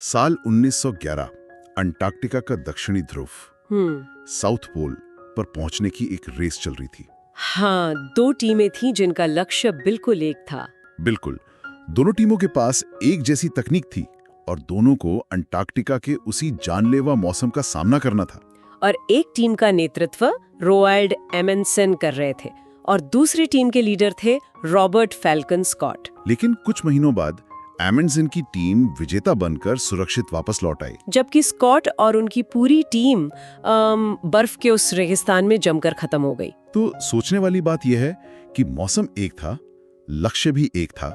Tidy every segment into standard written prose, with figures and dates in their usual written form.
साल 1911 अंटार्कटिका का दक्षिणी ध्रुव साउथ पोल पर पहुंचने की एक रेस चल रही थी। हाँ, दो टीमें थीं जिनका लक्ष्य बिल्कुल एक था। बिल्कुल, दोनों टीमों के पास एक जैसी तकनीक थी और दोनों को अंटार्कटिका के उसी जानलेवा मौसम का सामना करना था। और एक टीम का नेतृत्व रोवाल्ड एमंडसन कर रहे थे और दूसरी टीम के लीडर थे रॉबर्ट फैल्कन स्कॉट। लेकिन कुछ महीनों बाद एमंडसन की टीम विजेता बनकर सुरक्षित वापस लौट आई, जबकि स्कॉट और उनकी पूरी टीम बर्फ के उस रेगिस्तान में जमकर खत्म हो गई। तो सोचने वाली बात यह है कि मौसम एक था, लक्ष्य भी एक था,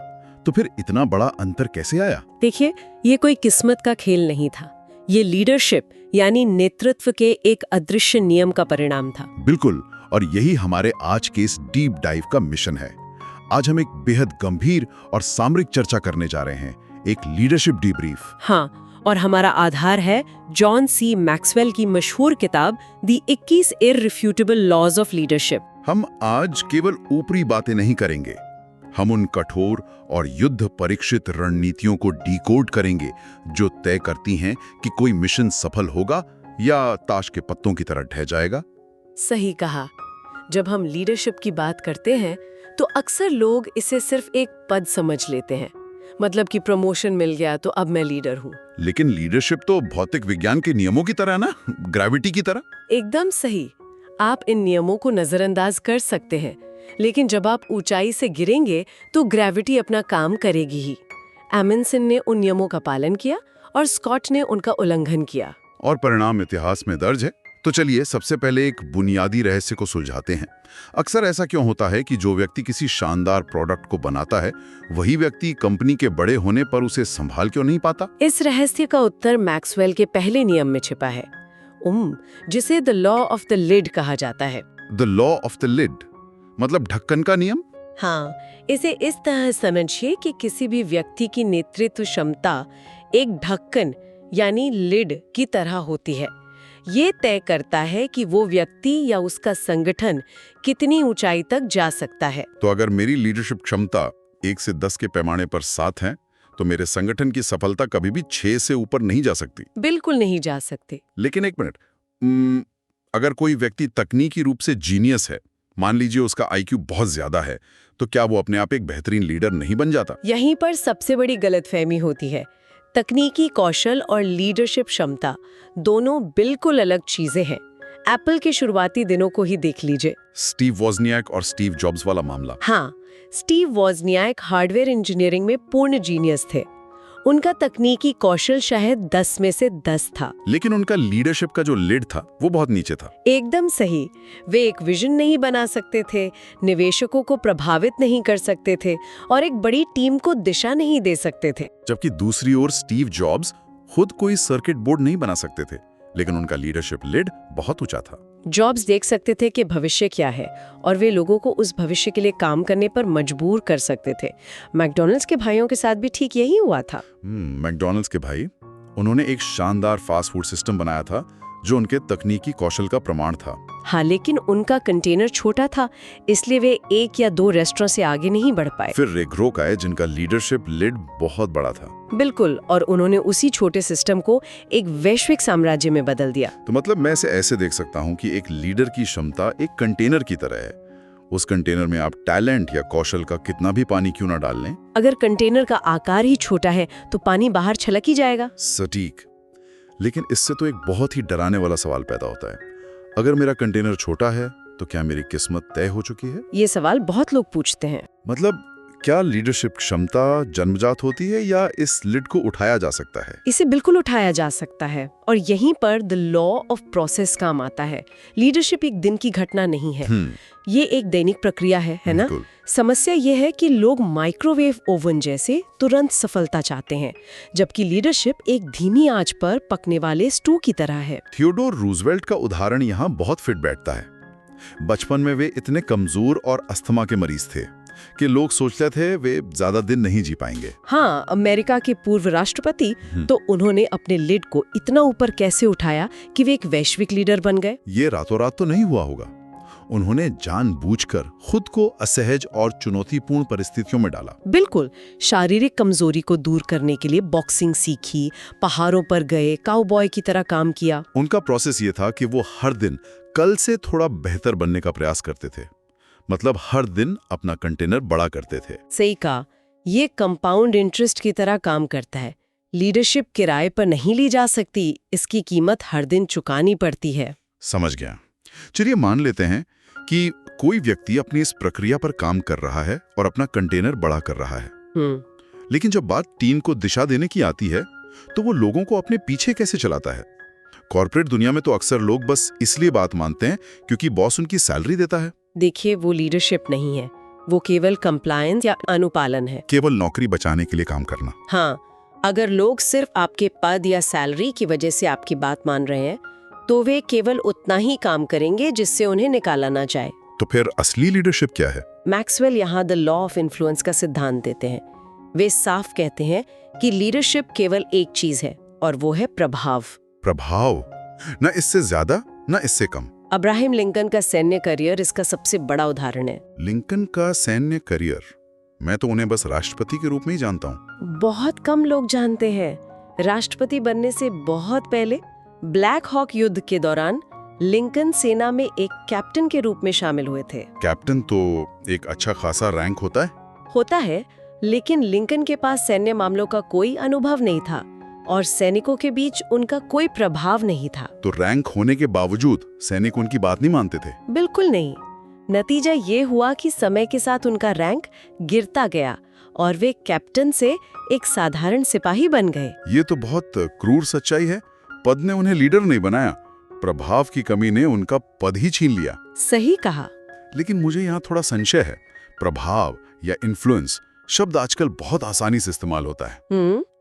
तो फिर इतना बड़ा अंतर कैसे आया? देखिए, ये कोई किस्मत का खेल नहीं था, ये लीडरशिप यानी नेतृत्व के एक अदृश्य नियम का परिणाम था। बिल्कुल, और यही हमारे आज के इस डीप डाइव का मिशन है। आज हम एक बेहद गंभीर और सामरिक चर्चा करने जा रहे हैं, एक लीडरशिप डीब्रीफ। हाँ, और हमारा आधार है जॉन सी मैक्सवेल की मशहूर किताब दी 21 इररिफ्यूटेबल लॉज ऑफ लीडरशिप। हम आज केवल ऊपरी बातें नहीं करेंगे, हम उन कठोर और युद्ध परीक्षित रणनीतियों को डिकोड करेंगे जो तय करती हैं कि कोई मिशन सफल होगा या ताश के पत्तों की तरह ढह जाएगा। सही कहा। जब हम लीडरशिप की बात करते हैं तो अक्सर लोग इसे सिर्फ एक पद समझ लेते हैं, मतलब कि प्रमोशन मिल गया तो अब मैं लीडर हूँ। लेकिन लीडरशिप तो भौतिक विज्ञान के नियमों की तरह ना, ग्रेविटी की तरह। एकदम सही। आप इन नियमों को नजरअंदाज कर सकते हैं, लेकिन जब आप ऊंचाई से गिरेंगे तो ग्रेविटी अपना काम करेगी ही। एमंडसन ने उन नियमों का पालन किया और स्कॉट ने उनका उल्लंघन किया, और परिणाम इतिहास में दर्ज है। तो चलिए सबसे पहले एक बुनियादी रहस्य को सुलझाते हैं। अक्सर ऐसा क्यों होता है कि जो व्यक्ति किसी शानदार प्रोडक्ट को बनाता है, वही व्यक्ति कंपनी के बड़े होने पर उसे संभाल क्यों नहीं पाता? इस रहस्य का उत्तर मैक्सवेल के पहले नियम में छिपा है, जिसे the law of the lid कहा जाता है। The law of the lid मतलब ढक्कन का नियम? हाँ, इसे इस तरह समझिए कि किसी भी व्यक्ति की नेतृत्व क्षमता एक ढक्कन यानी लिड की तरह होती है। ये तय करता है कि वो व्यक्ति या उसका संगठन कितनी ऊंचाई तक जा सकता है। तो अगर मेरी लीडरशिप क्षमता 1 से 10 के पैमाने पर 7 है, तो मेरे संगठन की सफलता कभी भी 6 से ऊपर नहीं जा सकती। बिल्कुल नहीं जा सकती। लेकिन एक मिनट, अगर कोई व्यक्ति तकनीकी रूप से जीनियस है, मान लीजिए उसका IQ बहुत ज्यादा है, तो क्या वो अपने आप एक बेहतरीन लीडर नहीं बन जाता? यहीं पर सबसे बड़ी गलतफहमी होती है। तकनीकी कौशल और लीडरशिप क्षमता दोनों बिल्कुल अलग चीजें हैं। एप्पल के शुरुआती दिनों को ही देख लीजिए। स्टीव वोज़नियाक और स्टीव जॉब्स वाला मामला। हाँ, स्टीव वोज़नियाक हार्डवेयर इंजीनियरिंग में पूर्ण जीनियस थे। उनका तकनीकी कौशल शायद 10 में से 10 था, लेकिन उनका लीडरशिप का जो लीड था वो बहुत नीचे था। एकदम सही। वे एक विजन नहीं बना सकते थे, निवेशकों को प्रभावित नहीं कर सकते थे और एक बड़ी टीम को दिशा नहीं दे सकते थे। जबकि दूसरी ओर स्टीव जॉब्स खुद कोई सर्किट बोर्ड नहीं बना सकते थे, लेकिन उनका लीडरशिप लीड बहुत ऊंचा था। जॉब्स देख सकते थे कि भविष्य क्या है और वे लोगों को उस भविष्य के लिए काम करने पर मजबूर कर सकते थे। मैकडॉनल्ड्स के भाइयों के साथ भी ठीक यही हुआ था। मैकडॉनल्ड्स के भाई, उन्होंने एक शानदार फास्ट फूड सिस्टम बनाया था जो उनके तकनीकी कौशल का प्रमाण था। हाँ, लेकिन उनका कंटेनर छोटा था, इसलिए वे 1 या 2 रेस्टोरेंट से आगे नहीं बढ़ पाए। फिर रेग्रोक आए जिनका लीडरशिप लीड बहुत बड़ा था। बिल्कुल, और उन्होंने उसी छोटे सिस्टम को एक वैश्विक साम्राज्य में बदल दिया। तो मतलब मैं इसे ऐसे देख सकता हूँ कि एक लीडर की क्षमता एक कंटेनर की तरह है। उस कंटेनर में आप टैलेंट या कौशल का कितना भी पानी क्यों ना डाल लें, अगर कंटेनर का आकार ही छोटा है तो पानी बाहर छलक ही जाएगा। सटीक। लेकिन इससे तो एक बहुत ही डराने वाला सवाल पैदा होता है। अगर मेरा कंटेनर छोटा है तो क्या मेरी किस्मत तय हो चुकी है? ये सवाल बहुत लोग पूछते हैं। मतलब क्या लीडरशिप क्षमता जन्मजात होती है या इस लिड को उठाया जा सकता है? इसे बिल्कुल उठाया जा सकता है, और यहीं पर द लॉ ऑफ प्रोसेस काम आता है। लीडरशिप एक दिन की घटना नहीं है, ये एक दैनिक प्रक्रिया है ना? समस्या ये है कि लोग माइक्रोवेव ओवन जैसे तुरंत सफलता चाहते हैं, जबकि लीडरशिप एक धीमी आंच पर पकने वाले स्टू की तरह है। थियोडोर रूजवेल्ट का उदाहरण यहाँ बहुत फिट बैठता है। बचपन में वे इतने कमजोर और अस्थमा के मरीज थे कि लोग सोचते थे वे ज्यादा दिन नहीं जी पाएंगे। हाँ, अमेरिका के पूर्व राष्ट्रपति, तो उन्होंने अपने लिड को इतना ऊपर कैसे उठाया कि वे एक वैश्विक लीडर बन गए? ये रातों रात तो नहीं हुआ होगा। उन्होंने जानबूझकर खुद को असहज और चुनौतीपूर्ण परिस्थितियों में डाला। बिल्कुल, शारीरिक कमजोरी को दूर करने के लिए बॉक्सिंग सीखी, पहाड़ों पर गए, काउबॉय की तरह काम किया। उनका प्रोसेस ये था कि वो हर दिन कल से थोड़ा बेहतर बनने का प्रयास करते थे। मतलब हर दिन अपना कंटेनर बड़ा करते थे। सही कहा, ये कंपाउंड इंटरेस्ट की तरह काम करता है। लीडरशिप किराए पर नहीं ली जा सकती, इसकी कीमत हर दिन चुकानी पड़ती है। समझ गया। चलिए मान लेते हैं कि कोई व्यक्ति अपनी इस प्रक्रिया पर काम कर रहा है और अपना कंटेनर बड़ा कर रहा है। लेकिन जब बात टीम को दिशा देने की आती है तो वो लोगों को अपने पीछे कैसे चलाता है? कॉर्पोरेट दुनिया में तो अक्सर लोग बस इसलिए बात मानते हैं क्योंकि बॉस उनकी सैलरी देता है। देखिए, वो लीडरशिप नहीं है, वो केवल कंप्लायंस या अनुपालन है। केवल नौकरी बचाने के लिए काम करना। हाँ, अगर लोग सिर्फ आपके पद या सैलरी की वजह से आपकी बात मान रहे हैं तो वे केवल उतना ही काम करेंगे जिससे उन्हें निकाला ना जाए। तो फिर असली लीडरशिप क्या है? मैक्सवेल यहाँ द लॉ ऑफ इन्फ्लुएंस का सिद्धांत देते हैं। वे साफ कहते हैं कि लीडरशिप केवल एक चीज है और वो है प्रभाव। प्रभाव, न इससे ज्यादा न इससे कम। अब्राहम लिंकन का सैन्य करियर इसका सबसे बड़ा उदाहरण है। लिंकन का सैन्य करियर? मैं तो उन्हें बस राष्ट्रपति के रूप में ही जानता हूँ। बहुत कम लोग जानते हैं। राष्ट्रपति बनने से बहुत पहले ब्लैक हॉक युद्ध के दौरान लिंकन सेना में एक कैप्टन के रूप में शामिल हुए थे। कैप्टन तो एक अच्छा खासा रैंक होता है, लेकिन लिंकन के पास सैन्य मामलों का कोई अनुभव नहीं था और सैनिकों के बीच उनका कोई प्रभाव नहीं था। तो रैंक होने के बावजूद सैनिक उनकी बात नहीं मानते थे? बिल्कुल नहीं। नतीजा ये हुआ कि समय के साथ उनका रैंक गिरता गया और वे कैप्टन से एक साधारण सिपाही बन गए। ये तो बहुत क्रूर सच्चाई है। पद ने उन्हें लीडर नहीं बनाया, प्रभाव की कमी ने उनका पद ही छीन लिया। सही कहा। लेकिन मुझे यहाँ थोड़ा संशय है। प्रभाव या इन्फ्लुएंस शब्द आजकल बहुत आसानी से इस्तेमाल होता है।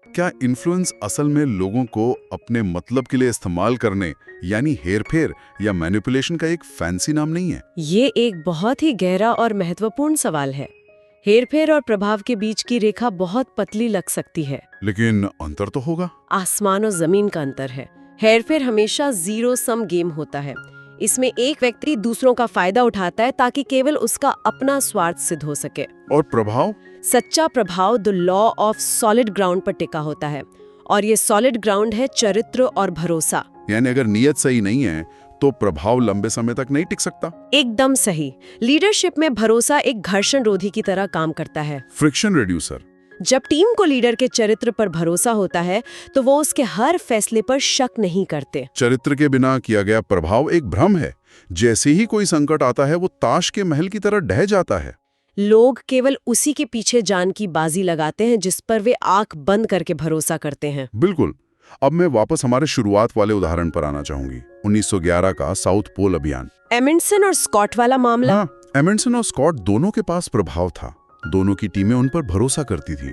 क्या इन्फ्लुएंस असल में लोगों को अपने मतलब के लिए इस्तेमाल करने यानी हेरफेर या मैनिपुलेशन का एक फैंसी नाम नहीं है? ये एक बहुत ही गहरा और महत्वपूर्ण सवाल है। हेरफेर और प्रभाव के बीच की रेखा बहुत पतली लग सकती है, लेकिन अंतर तो होगा। आसमान और जमीन का अंतर है। हेरफेर हमेशा जीरो सम गेम होता है। इसमें एक व्यक्ति दूसरों का फायदा उठाता है ताकि केवल उसका अपना स्वार्थ सिद्ध हो सके। और प्रभाव? सच्चा प्रभाव the law of solid ground पर टिका होता है और ये सॉलिड ग्राउंड है चरित्र और भरोसा। यानी अगर नीयत सही नहीं है तो प्रभाव लंबे समय तक नहीं टिक सकता। एकदम सही। लीडरशिप में भरोसा एक घर्षण रोधी की तरह काम करता है, फ्रिक्शन रिड्यूसर। जब टीम को लीडर के चरित्र पर भरोसा होता है तो वो उसके हर फैसले पर शक नहीं करते। चरित्र के बिना किया गया प्रभाव एक भ्रम है। जैसे ही कोई संकट आता है वो ताश के महल की तरह ढह जाता है। लोग केवल उसी के पीछे जान की बाजी लगाते हैं जिस पर वे आंख बंद करके भरोसा करते हैं। बिल्कुल। अब मैं वापस हमारे शुरुआत वाले उदाहरण पर आना चाहूंगी, 1911 का साउथ पोल अभियान। एमंडसन और स्कॉट वाला मामला। हाँ, एमंडसन और स्कॉट दोनों के पास प्रभाव था। दोनों की टीमें उन पर भरोसा करती थी।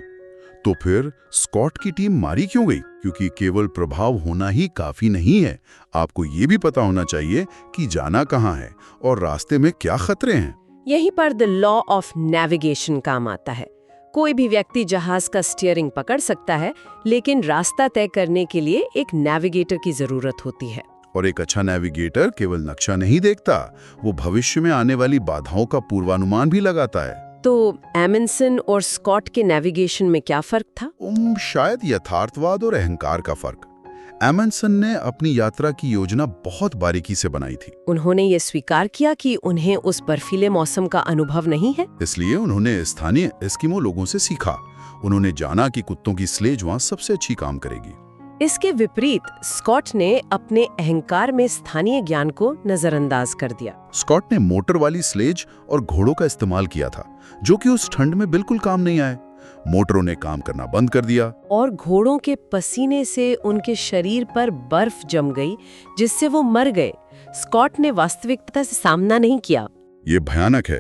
तो फिर स्कॉट की टीम मारी क्यों गई? क्योंकि केवल प्रभाव होना ही काफी नहीं है। आपको ये भी पता होना चाहिए कि जाना कहाँ है और रास्ते में क्या खतरे हैं। यहीं पर द लॉ ऑफ नेविगेशन काम आता है। कोई भी व्यक्ति जहाज का स्टीयरिंग पकड़ सकता है, लेकिन रास्ता तय करने के लिए एक नेविगेटर की जरूरत होती है। और एक अच्छा नेविगेटर केवल नक्शा नहीं देखता, वो भविष्य में आने वाली बाधाओं का पूर्वानुमान भी लगाता है। तो एमंडसन और स्कॉट के नेविगेशन में क्या फर्क था? शायद यथार्थवाद और अहंकार का फर्क। एमंडसन ने अपनी यात्रा की योजना बहुत बारीकी से बनाई थी। उन्होंने ये स्वीकार किया कि उन्हें उस बर्फीले मौसम का अनुभव नहीं है, इसलिए उन्होंने स्थानीय एस्किमो लोगों से सीखा। उन्होंने जाना कि कुत्तों की स्लेज वहां सबसे अच्छी काम करेगी। इसके विपरीत स्कॉट ने अपने अहंकार में स्थानीय ज्ञान को नजरअंदाज कर दिया। स्कॉट ने मोटर वाली स्लेज और घोड़ों का इस्तेमाल किया था, जो कि उस ठंड में बिल्कुल काम नहीं आए। मोटरों ने काम करना बंद कर दिया और घोड़ों के पसीने से उनके शरीर पर बर्फ जम गई, जिससे वो मर गए। स्कॉट ने वास्तविकता से सामना नहीं किया। ये भयानक है।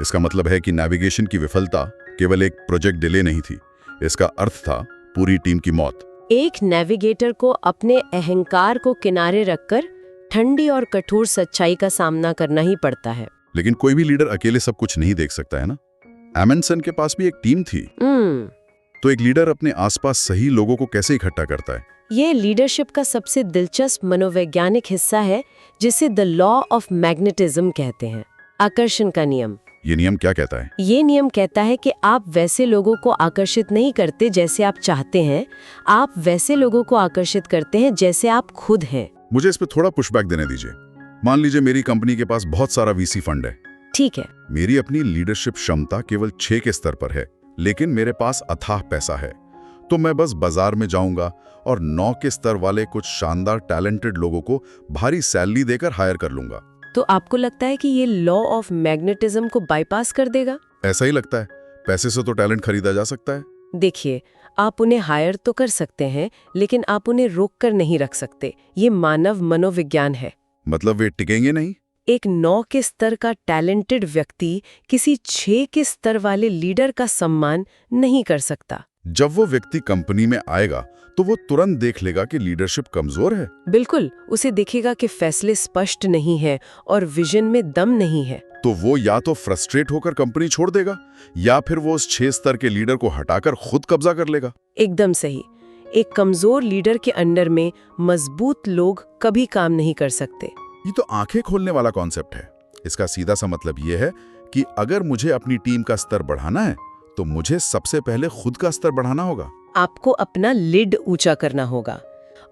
इसका मतलब है कि नेविगेशन की विफलता केवल एक प्रोजेक्ट डिले नहीं थी, इसका अर्थ था पूरी टीम की मौत। एक नेविगेटर को अपने अहंकार को किनारे रखकर ठंडी और कठोर सच्चाई का सामना करना ही पड़ता है। लेकिन कोई भी लीडर अकेले सब कुछ नहीं देख सकता है ना। एमंडसन के पास भी एक टीम थी। तो एक लीडर अपने आसपास सही लोगों को कैसे इकट्ठा करता है? ये लीडरशिप का सबसे दिलचस्प मनोवैज्ञानिक हिस्सा है, जिसे द लॉ ऑफ मैग्नेटिज्म कहते हैं, आकर्षण का नियम। ये नियम क्या कहता है? ये नियम कहता है कि आप वैसे लोगों को आकर्षित नहीं करते जैसे आप चाहते हैं, आप वैसे लोगों को आकर्षित करते हैं जैसे आप खुद हैं। मुझे इस पे थोड़ा पुशबैक देने दीजिए। मान लीजिए मेरी कंपनी के पास बहुत सारा वीसी फंड है। ठीक है। मेरी अपनी लीडरशिप क्षमता केवल 6 के स्तर पर है, लेकिन मेरे पास अथाह पैसा है। तो मैं बस बाजार में जाऊंगा और 9 के स्तर वाले कुछ शानदार टैलेंटेड लोगों को भारी सैलरी देकर हायर कर लूंगा। तो आपको लगता है कि ये लॉ ऑफ मैग्नेटिज्म को बाईपास कर देगा? ऐसा ही लगता है। पैसे से तो टैलेंट खरीदा जा सकता है। देखिए, आप उन्हें हायर तो कर सकते हैं, लेकिन आप उन्हें रोक कर नहीं रख सकते। ये मानव मनोविज्ञान है। मतलब वे टिकेंगे नहीं? एक 9 के स्तर का टैलेंटेड व्यक्ति किसी 6 के स्तर वाले लीडर का सम्मान नहीं कर सकता। जब वो व्यक्ति कंपनी में आएगा तो वो तुरंत देख लेगा कि लीडरशिप कमजोर है। बिल्कुल, उसे दिखेगा कि फैसले स्पष्ट नहीं है और विजन में दम नहीं है। तो वो या तो फ्रस्ट्रेट होकर कंपनी छोड़ देगा, या फिर वो उस 6 स्तर के लीडर को हटाकर खुद कब्जा कर लेगा। एकदम सही। एक कमजोर लीडर के अंडर में मजबूत लोग कभी काम नहीं कर सकते। ये तो आंखें खोलने वाला कॉन्सेप्ट है। इसका सीधा सा मतलब ये है कि अगर मुझे अपनी टीम का स्तर बढ़ाना है तो मुझे सबसे पहले खुद का स्तर बढ़ाना होगा। आपको अपना लिड ऊंचा करना होगा,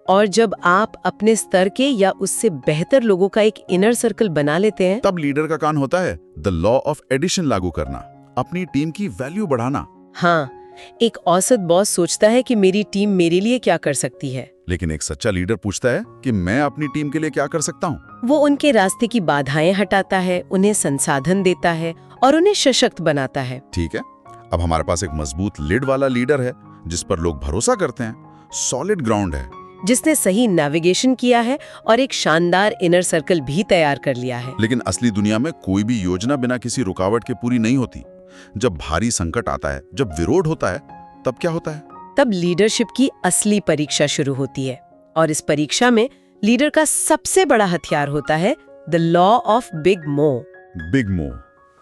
और जब आप अपने स्तर के या उससे बेहतर लोगों का एक इनर सर्कल बना लेते हैं, तब लीडर का काम होता है द लॉ ऑफ एडिशन लागू करना, अपनी टीम की वैल्यू बढ़ाना। हाँ, एक औसत बॉस सोचता है कि मेरी टीम मेरे लिए क्या कर सकती है, लेकिन एक सच्चा लीडर पूछता है कि मैं अपनी टीम के लिए क्या कर सकता हूँ। वो उनके रास्ते की बाधाएं हटाता है, उन्हें संसाधन देता है और उन्हें सशक्त बनाता है। ठीक है, अब हमारे पास एक मजबूत लीड वाला लीडर है जिस पर लोग भरोसा करते हैं, सॉलिड ग्राउंड है, जिसने सही नेविगेशन किया है और एक शानदार इनर सर्कल भी तैयार कर लिया है। लेकिन असली दुनिया में कोई भी योजना बिना किसी रुकावट के पूरी नहीं होती। जब भारी संकट आता है, जब विरोध होता है, तब क्या होता है? तब लीडरशिप की असली परीक्षा शुरू होती है, और इस परीक्षा में लीडर का सबसे बड़ा हथियार होता है द लॉ ऑफ बिग मो। बिग मो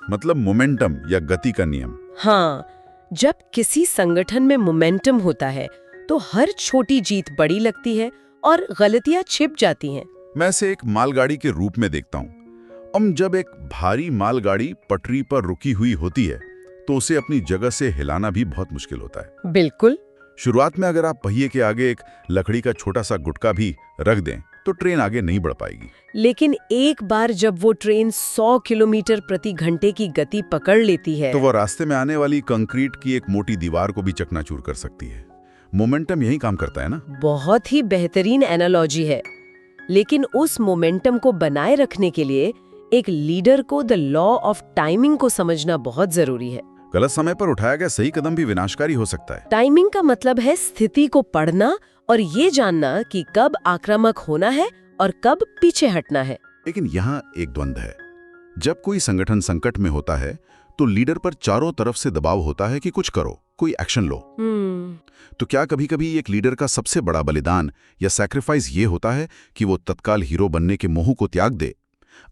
मतलब मोमेंटम या गति का नियम। हाँ, जब किसी संगठन में मोमेंटम होता है तो हर छोटी जीत बड़ी लगती है और गलतियां छिप जाती हैं। मैं इसे एक मालगाड़ी के रूप में देखता हूँ। जब एक भारी मालगाड़ी पटरी पर रुकी हुई होती है तो उसे अपनी जगह से हिलाना भी बहुत मुश्किल होता है। बिल्कुल। शुरुआत में अगर आप पहिए के आगे एक लकड़ी का छोटा सा गुटका भी रख दें तो ट्रेन आगे नहीं बढ़ पाएगी। लेकिन एक बार जब वो ट्रेन 100 किलोमीटर प्रति घंटे की गति पकड़ लेती है तो वो रास्ते में आने वाली कंक्रीट की एक मोटी दीवार को भी चकनाचूर कर सकती है। मोमेंटम यही काम करता है ना? बहुत ही बेहतरीन एनालॉजी है। लेकिन उस मोमेंटम को बनाए रखने के लिए एक लीडर को द लॉ ऑफ टाइमिंग को समझना बहुत जरूरी है। गलत समय पर उठाया गया सही कदम भी विनाशकारी हो सकता है। टाइमिंग का मतलब है स्थिति को पढ़ना और ये जानना कि कब आक्रामक होना है और कब पीछे हटना है। लेकिन यहाँ एक द्वंद्व है। जब कोई संगठन संकट में होता है तो लीडर पर चारों तरफ से दबाव होता है कि कुछ करो, कोई एक्शन लो। तो क्या कभी-कभी एक लीडर का सबसे बड़ा बलिदान या सैक्रिफाइस ये होता है कि वो तत्काल हीरो बनने के मोह को त्याग दे,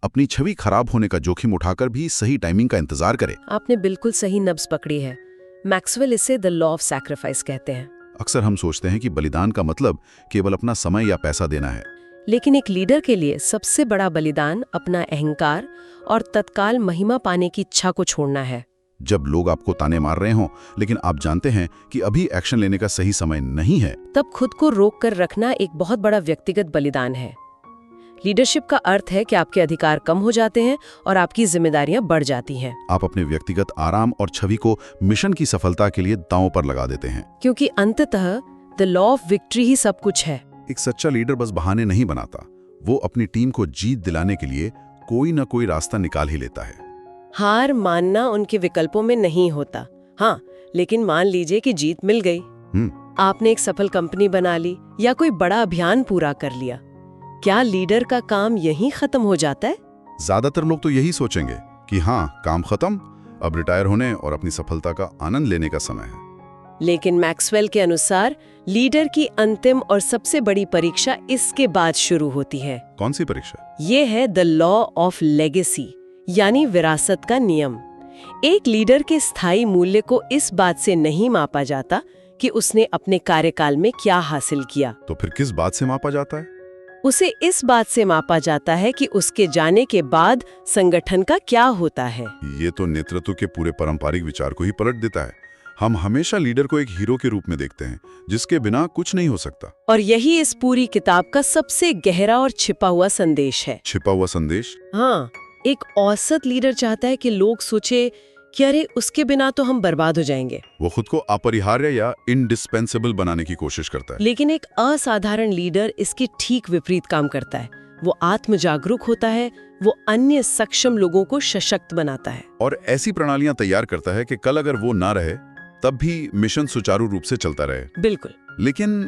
अपनी छवि खराब होने का जोखिम उठाकर भी सही टाइमिंग का इंतजार करे? आपने बिल्कुल सही नब्ज पकड़ी है। मैक्सवेल इसे द लॉ ऑफ सैक्रिफाइस कहते हैं। अक्सर हम सोचते हैं कि बलिदान का मतलब केवल अपना समय या पैसा देना है, लेकिन एक लीडर के लिए सबसे बड़ा बलिदान अपना अहंकार और तत्काल महिमा पाने की इच्छा को छोड़ना है। जब लोग आपको ताने मार रहे हों लेकिन आप जानते हैं कि अभी एक्शन लेने का सही समय नहीं है, तब खुद को रोक कर रखना एक बहुत बड़ा व्यक्तिगत बलिदान है। लीडरशिप का अर्थ है कि आपके अधिकार कम हो जाते हैं और आपकी जिम्मेदारियां बढ़ जाती हैं। आप अपने व्यक्तिगत आराम और छवि को मिशन की सफलता के लिए दांव पर लगा देते हैं, क्योंकि अंततः द लॉ ऑफ विक्ट्री ही सब कुछ है। एक सच्चा लीडर बस बहाने नहीं बनाता, वो अपनी टीम को जीत दिलाने के लिए कोई ना कोई रास्ता निकाल ही लेता है। हार मानना उनके विकल्पों में नहीं होता। हाँ, लेकिन मान लीजिए कि जीत मिल गई, आपने एक सफल कंपनी बना ली या कोई बड़ा अभियान पूरा कर लिया, क्या लीडर का काम यहीं खत्म हो जाता है? ज्यादातर लोग तो यही सोचेंगे कि हाँ, काम खत्म, अब रिटायर होने और अपनी सफलता का आनंद लेने का समय है। लेकिन मैक्सवेल के अनुसार लीडर की अंतिम और सबसे बड़ी परीक्षा इसके बाद शुरू होती है। कौन सी परीक्षा? ये है द लॉ ऑफ लेगेसी, यानी विरासत का नियम। एक लीडर के स्थायी मूल्य को इस बात से नहीं मापा जाता कि उसने अपने कार्यकाल में क्या हासिल किया। तो फिर किस बात से मापा जाता है? उसे इस बात से मापा जाता है कि उसके जाने के बाद संगठन का क्या होता है। ये तो नेतृत्व के पूरे पारंपरिक विचार को ही पलट देता है। हम हमेशा लीडर को एक हीरो के रूप में देखते हैं, जिसके बिना कुछ नहीं हो सकता। और यही इस पूरी किताब का सबसे गहरा और छिपा हुआ संदेश है। छिपा हुआ संदेश? हाँ, एक औसत लीडर चाहता है कि लोग सोचे कि अरे उसके बिना तो हम बर्बाद हो जाएंगे। वो खुद को अपरिहार्य या इंडिस्पेंसेबल बनाने की कोशिश करता है। लेकिन एक असाधारण लीडर इसके ठीक विपरीत काम करता है। वो आत्म जागरूक होता है, वो अन्य सक्षम लोगों को सशक्त बनाता है और ऐसी प्रणालियां तैयार करता है कि कल अगर वो ना रहे तब भी मिशन सुचारू रूप से चलता रहे। बिल्कुल। लेकिन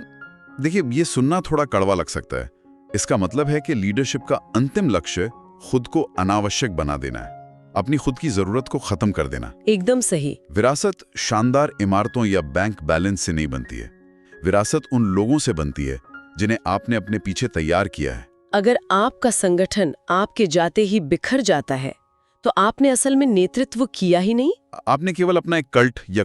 देखिए, ये सुनना थोड़ा कड़वा लग सकता है। इसका मतलब है कि लीडरशिप का अंतिम लक्ष्य खुद को अनावश्यक बना देना है, अपनी खुद की जरूरत को खत्म कर देना। एकदम सही। विरासत शानदार इमारतों या बैंक बैलेंस से नहीं बनती है। विरासत उन लोगों से बनती है जिन्हें आपने अपने पीछे तैयार किया है। अगर आपका संगठन आपके जाते ही बिखर जाता है तो आपने असल में नेतृत्व किया ही नहीं। आपने केवल अपना एक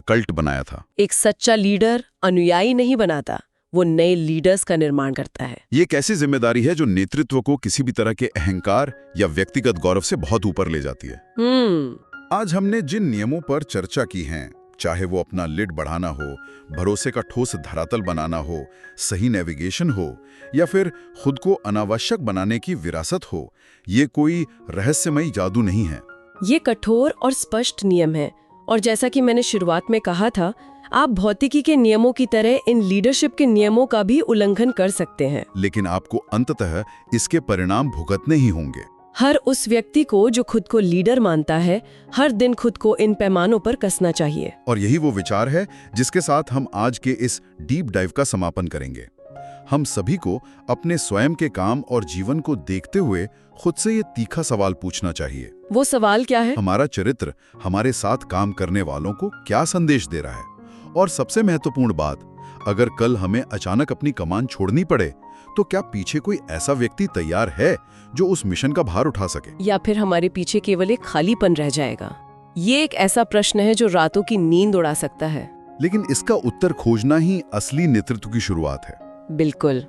कल्ट बनाया था। एक सच्चा लीडर अनुयायी नहीं बनाता, वो नए लीडर्स का निर्माण करता है। ये एक ऐसी जिम्मेदारी है जो नेतृत्व को किसी भी तरह के अहंकार या व्यक्तिगत गौरव से बहुत ऊपर ले जाती है। आज हमने जिन नियमों पर चर्चा की है, चाहे वो अपना लिड बढ़ाना हो, भरोसे का ठोस धरातल बनाना हो, सही नेविगेशन हो या फिर खुद को अनावश्यक बनाने की विरासत हो, ये कोई रहस्यमयी जादू नहीं है। ये कठोर और स्पष्ट नियम है। और जैसा कि मैंने शुरुआत में कहा था, आप भौतिकी के नियमों की तरह इन लीडरशिप के नियमों का भी उल्लंघन कर सकते हैं। लेकिन आपको अंततः इसके परिणाम भुगतने ही होंगे। हर उस व्यक्ति को जो खुद को लीडर मानता है, हर दिन खुद को इन पैमानों पर कसना चाहिए। और यही वो विचार है जिसके साथ हम आज के इस डीप डाइव का समापन करेंगे। हम सभी को अपने स्वयं के काम और जीवन को देखते हुए खुद से ये तीखा सवाल पूछना चाहिए। वो सवाल क्या है? हमारा चरित्र हमारे साथ काम करने वालों को क्या संदेश दे रहा है? और सबसे महत्वपूर्ण बात, अगर कल हमें अचानक अपनी कमान छोड़नी पड़े तो क्या पीछे कोई ऐसा व्यक्ति तैयार है जो उस मिशन का भार उठा सके? या फिर हमारे पीछे केवल एक खालीपन रह जाएगा? ये एक ऐसा प्रश्न है जो रातों की नींद उड़ा सकता है। लेकिन इसका उत्तर खोजना ही असली नेतृत्व की शुरुआत है। बिल्कुल।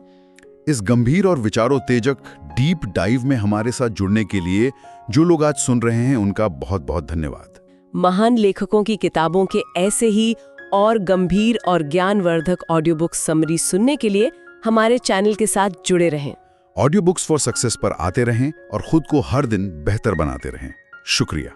इस गंभीर और विचारोत्तेजक डीप डाइव में हमारे साथ जुड़ने के लिए जो लोग आज सुन रहे हैं, उनका बहुत बहुत धन्यवाद। महान लेखकों की किताबों के ऐसे ही और गंभीर और ज्ञानवर्धक ऑडियो बुक समरी सुनने के लिए हमारे चैनल के साथ जुड़े रहें। ऑडियो बुक्स फॉर सक्सेस पर आते रहें और खुद को हर दिन बेहतर बनाते रहें। शुक्रिया।